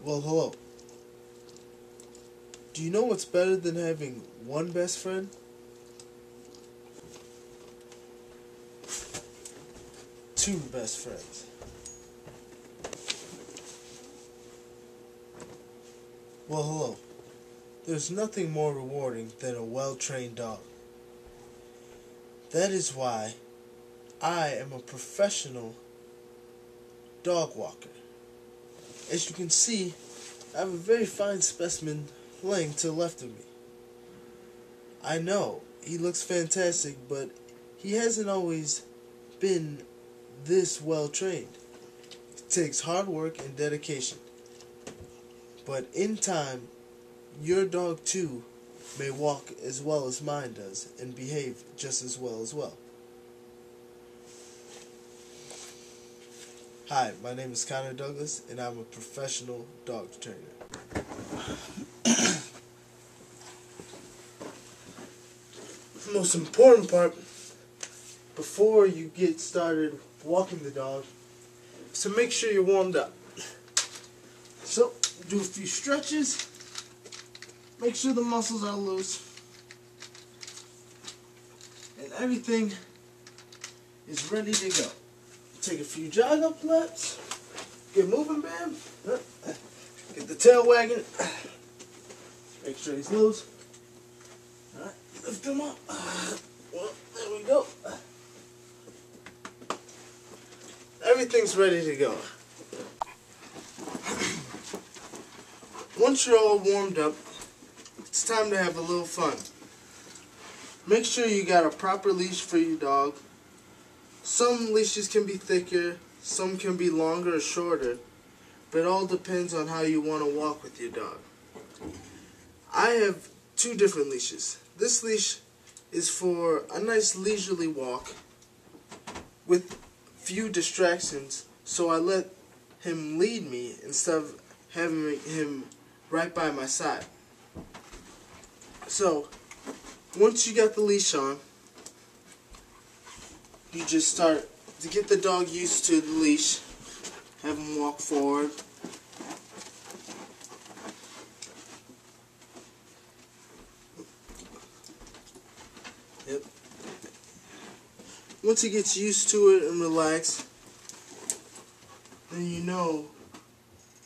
Well, hello. Do you know what's better than having one best friend? Two best friends. Well, hello. There's nothing more rewarding than a well-trained dog. That is why I am a professional dog walker. As you can see, I have a very fine specimen laying to the left of me. I know, he looks fantastic, but he hasn't always been this well trained. It takes hard work and dedication. But in time, your dog too may walk as well as mine does and behave just as well. Hi, my name is Connor Douglas, and I'm a professional dog trainer. The most important part before you get started walking the dog is to make sure you're warmed up. So, do a few stretches, make sure the muscles are loose, and everything is ready to go. Take a few jog up laps, get moving, Bam. Get the tail wagging, make sure he's loose. Alright, lift him up. Well, there we go. Everything's ready to go. Once you're all warmed up, it's time to have a little fun. Make sure you got a proper leash for your dog. Some leashes can be thicker, some can be longer or shorter, but it all depends on how you want to walk with your dog. I have two different leashes. This leash is for a nice leisurely walk with few distractions, so I let him lead me instead of having him right by my side. So, once you got the leash on, you just start to get the dog used to the leash. Have him walk forward. Yep. Once he gets used to it and relaxed, then you know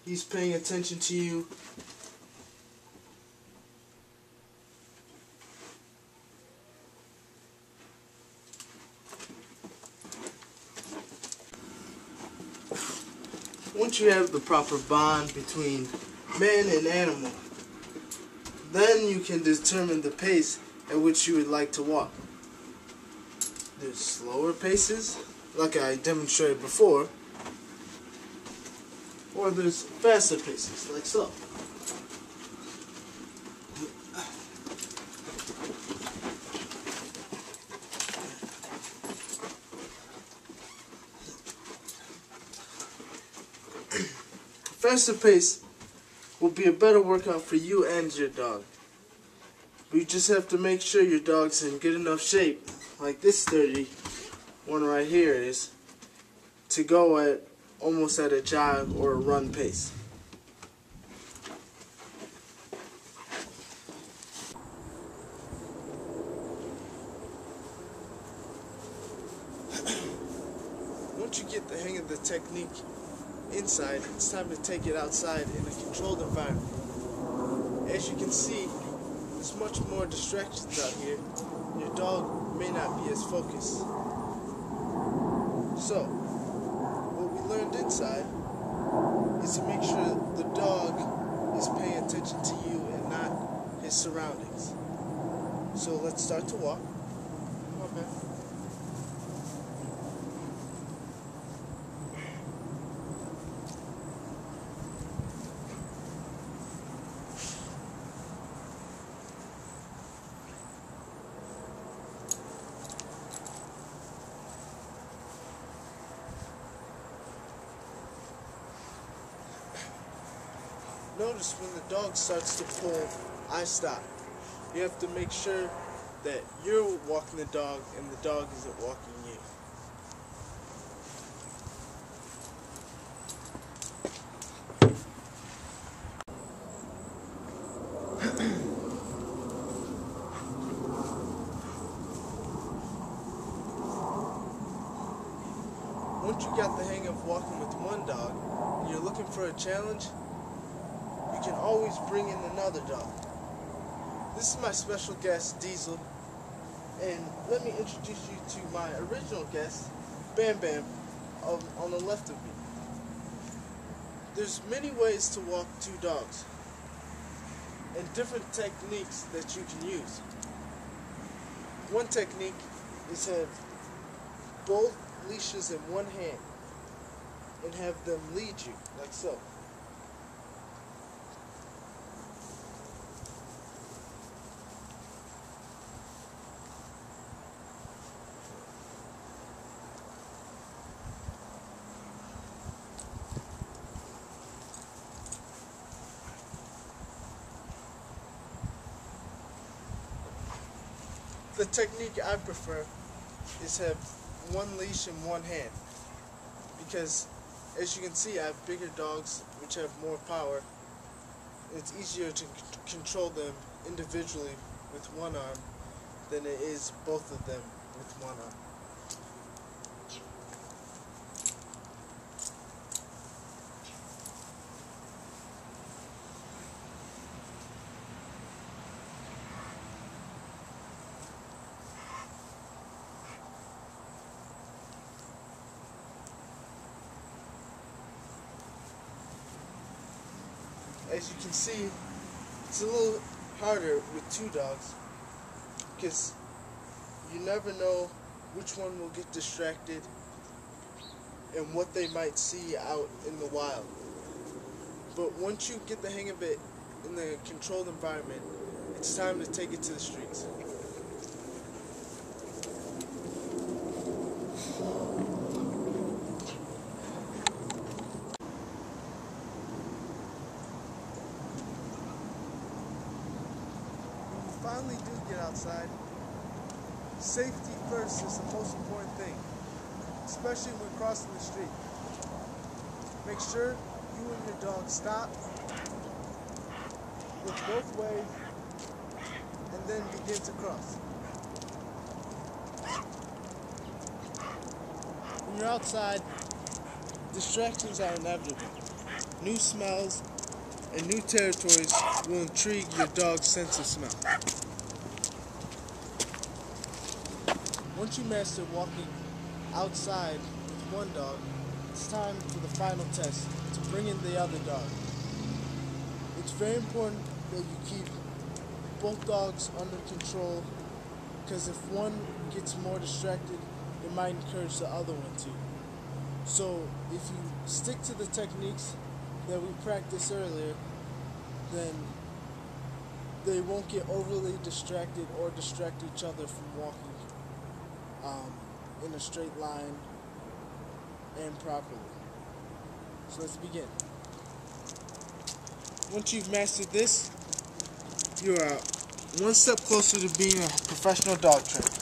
he's paying attention to you. Once you have the proper bond between man and animal, then you can determine the pace at which you would like to walk. There's slower paces, like I demonstrated before, or there's faster paces, like so. Faster pace will be a better workout for you and your dog. But you just have to make sure your dog's in good enough shape, like this sturdy one right here is, to go at almost at a jog or a run pace. Once you get the hang of the technique inside, it's time to take it outside in a controlled environment. As you can see, there's much more distractions out here. Your dog may not be as focused. So, what we learned inside is to make sure the dog is paying attention to you and not his surroundings. So let's start to walk. Come on, man. Notice when the dog starts to pull, I stop. You have to make sure that you're walking the dog and the dog isn't walking you. once you got the hang of walking with one dog and you're looking for a challenge, you can always bring in another dog. This is my special guest, Diesel, and let me introduce you to my original guest, Bam Bam, on the left of me. There's many ways to walk two dogs and different techniques that you can use. One technique is have both leashes in one hand and have them lead you, like so. The technique I prefer is have one leash in one hand, because as you can see I have bigger dogs which have more power. It's easier to control them individually with one arm than it is both of them with one arm. As you can see, it's a little harder with two dogs because you never know which one will get distracted and what they might see out in the wild. But once you get the hang of it in the controlled environment, it's time to take it to the streets. Finally do get outside, safety first is the most important thing, especially when crossing the street. Make sure you and your dog stop, look both ways, and then begin to cross. When you're outside, distractions are inevitable. New smells and new territories will intrigue your dog's sense of smell. Once you master walking outside with one dog, it's time for the final test, to bring in the other dog. It's very important that you keep both dogs under control, because if one gets more distracted, it might encourage the other one to. So if you stick to the techniques that we practiced earlier, then they won't get overly distracted or distract each other from walking in a straight line and properly. So let's begin. Once you've mastered this, you are one step closer to being a professional dog trainer.